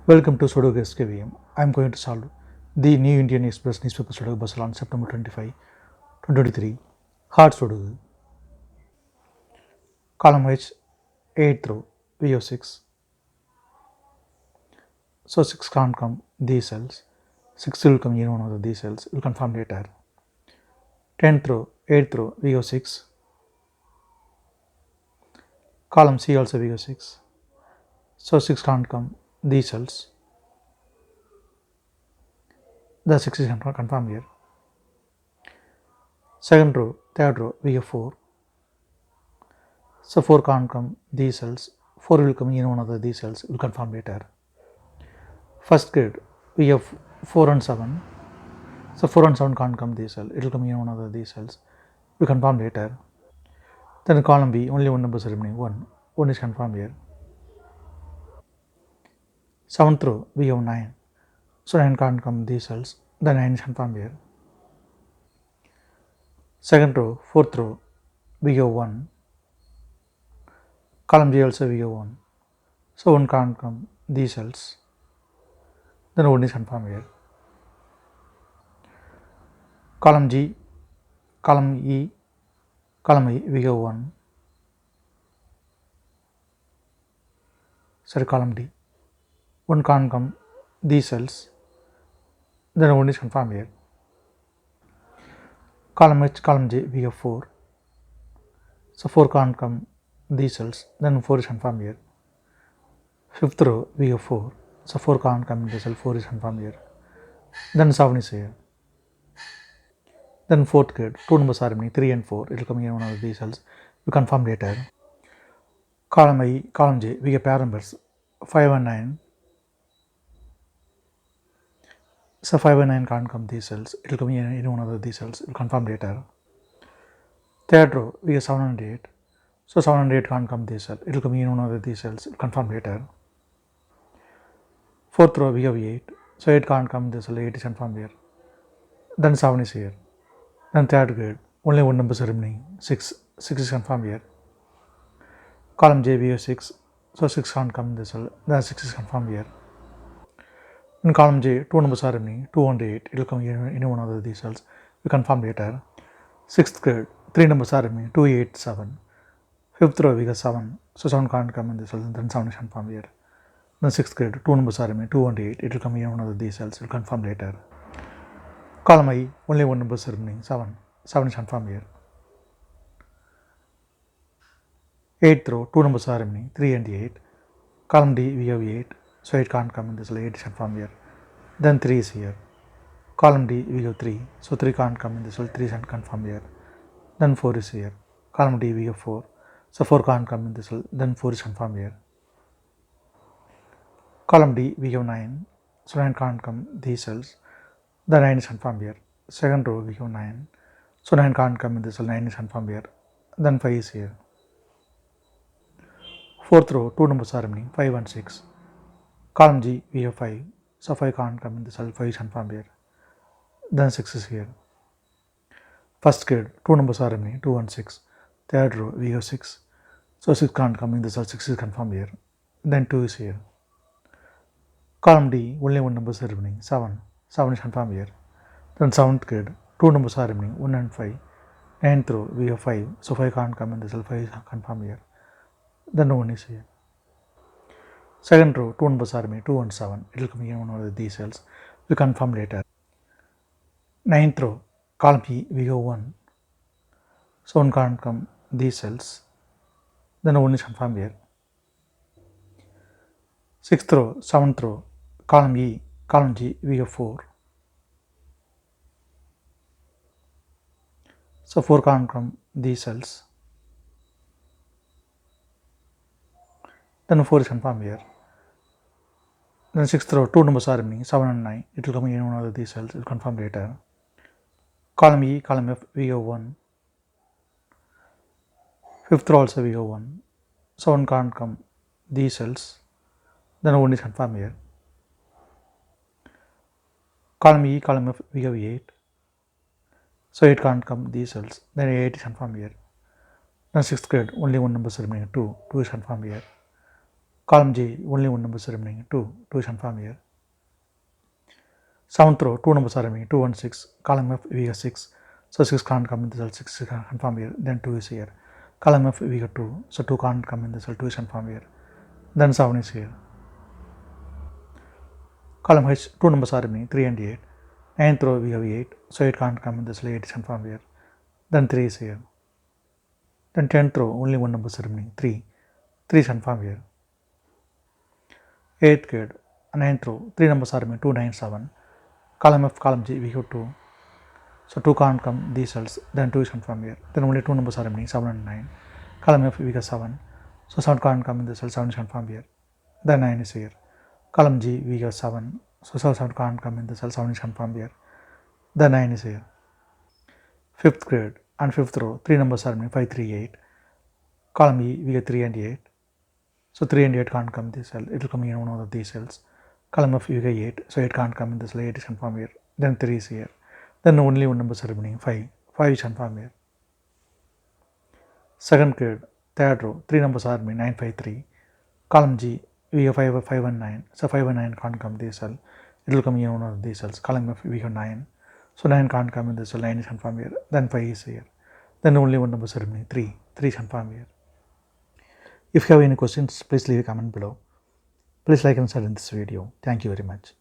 Welcome to Sudoku SkVm. I am going to solve the New Indian Express newspaper Sudoku puzzle on September 25, 2023. Hard Sudoku. Column H, 8th row, VO6. So 6 can't come these cells. 6 will come in one of these cells. We'll confirm later. 10th row, 8th row, VO6. Column C also VO6. So 6 can't come these cells. The 6 is confirmed here. Second row, third row, VO4. So 4 can't come these cells. 4 will come in one of these cells. We'll confirm later. First grid, we have 4 and 7. So 4 and 7 can't come these cells. It will come in one of these cells. We confirm later. Then in column B, only one number is remaining. 1. 1 is confirmed here. 7th row, we have 9. So 9 can't come these cells. Then 9 is confirmed here. Second row, 4th row, we have 1. Column G also we have 1. So 1 can't come these cells. Then 1 is confirmed here. Column G, column E, we have 1. Sorry, column D. 1 can't come these cells. Then 1 is confirmed here. Column H, column J, we have 4. So 4 can't come these cells. Then 4 is confirmed here. 5th row, we have 4. So 4 can't come in this cell. 4 is confirmed here. Then 7 is here. Then 4th grid, 2 numbers are remaining, 3 and 4. It will come in one of these cells. We confirm later. Column I, column J, we get pair numbers 5 and 9. So 5 and 9 can't come these cells. It will come in one of these cells. We'll confirm later. Third row, we have 7 and 8. So 7 and 8 can't come these cells. It will come in one of these cells. We'll confirm later. Fourth row, we have 8. So 8 can't come this cell. 8 is confirmed here. Then 7 is here. Then third grid, only one number is remaining. 6. 6 is confirmed here. Column J, we have 6. So 6 can't come this cell. Then 6 is confirmed here. In column J, 2 numbers are remaining, 2 and 8. It will come in one of these cells. We confirm later. 6th grid, 3 numbers are remaining, 2, 8, 7. 5th row, we got 7. So 7 can't come in this cell. Then 7 is confirmed here. Then 6th grid, 2 numbers are remaining, 2 and 8. It will come in one of these cells. We'll confirm later. Column I, only one number is remaining, 7. 7 is confirmed here. 8th row, 2 numbers are remaining, 3 and 8. Column D, we have 8. So 8 can't come in this cell. 8 is confirmed here. Then 3 is here. Column D, we have 3. So 3 can't come in this cell. 3 is confirmed here. Then 4 is here. Column D, we have 4. So 4 can't come in this cell. Then 4 is confirmed here. Column D, we have 9. So 9 can't come these cells. The 9 is confirmed here. Second row, we have 9. So 9 can't come in this cell. 9 is confirmed here. Then 5 is here. Fourth row, 2 numbers are remaining, 5 and 6. Column G, we have 5. So 5 can't come in the cell. 5 is confirmed here. Then 6 is here. First grid, 2 numbers are remaining, 2 and 6. Third row, we have 6. So 6 can't come in the cell. 6 is confirmed here. Then 2 is here. Column D, only one number is remaining, 7. 7 is confirmed here. Then 7th grid, 2 numbers are remaining, 1 and 5. 9th row, we have 5. So 5 can't come in the cell. 5 is confirmed here. Then 1 is here. Second row, 2 numbers are remaining, 2 and 7. It will come in one of these cells. We confirm later. 9th row, column P, we have 1. So 1 can't come these cells. Then 1 is confirmed here. 6th row, 7th row, column E, column G, we have 4. So 4 can't come these cells. Then 4 is confirmed here. Then 6th row, 2 numbers are remaining, 7 and 9. It will come in one of these cells. It will confirm later. Column E, column F, we have 1. 5th row also we have 1. So 1 can't come these cells. Then 1 is confirmed here. Column E, column F, we have 8. So 8 can't come these cells. Then 8 is confirmed here. Then 6th grade, only one number is remaining, 2. 2 is confirmed here. Column G, only one number is remaining, 2. 2 is confirmed here. 7th row, 2 numbers are remaining, 2 and 6. Column F, we got 6. So 6 can't come in the cell, 6 is confirmed here. Then 2 is here. Column F, we got 2. So 2 can't come in the cell, 2 is confirmed here. Then 7 is here. Column H, 2 numbers are remaining, 3 and 8. 9th row, we have 8. So 8 can't come in the cell, 8 is confirmed here. Then 3 is here. Then 10th row, only one number is remaining, 3. 3 is confirmed here. 8th grade, 9th row, 3 numbers are remaining, 2, 9, 7. Column F, column G, we have 2. So 2 can't come these cells, then 2 is confirmed here. Then only 2 numbers are remaining, 7 and 9. Column F, we got 7. So 7 can't come in the cell, 7 is confirmed here. Then 9 is here. Column G, we got 7. So 7 can't come in the cell, 7 is confirmed here. Then 9 is here. 5th grade and 5th row, 3 numbers are remaining, 5, 3, 8. Column E, we get 3 and 8. So 3 and 8 can't come in this cell, it will come in one of these cells. Column F, we get 8. So 8 can't come in this cell, 8 is confirmed here. Then 3 is here. Then only one number is remaining, 5. 5 is confirmed here. 2nd grade, 3rd row, 3 numbers are remaining, 9, 5, 3. Column G, we have 5, 5 and 9. So 5 and 9 can't come this cell, it will come in one of these cells. Column F, we have 9. So 9 can't come in this cell, 9 is confirmed here. Then 5 is here. Then only one number is remaining, 3. 3 is confirmed here. If you have any questions, please leave a comment below. Please like and share in this video. Thank you very much.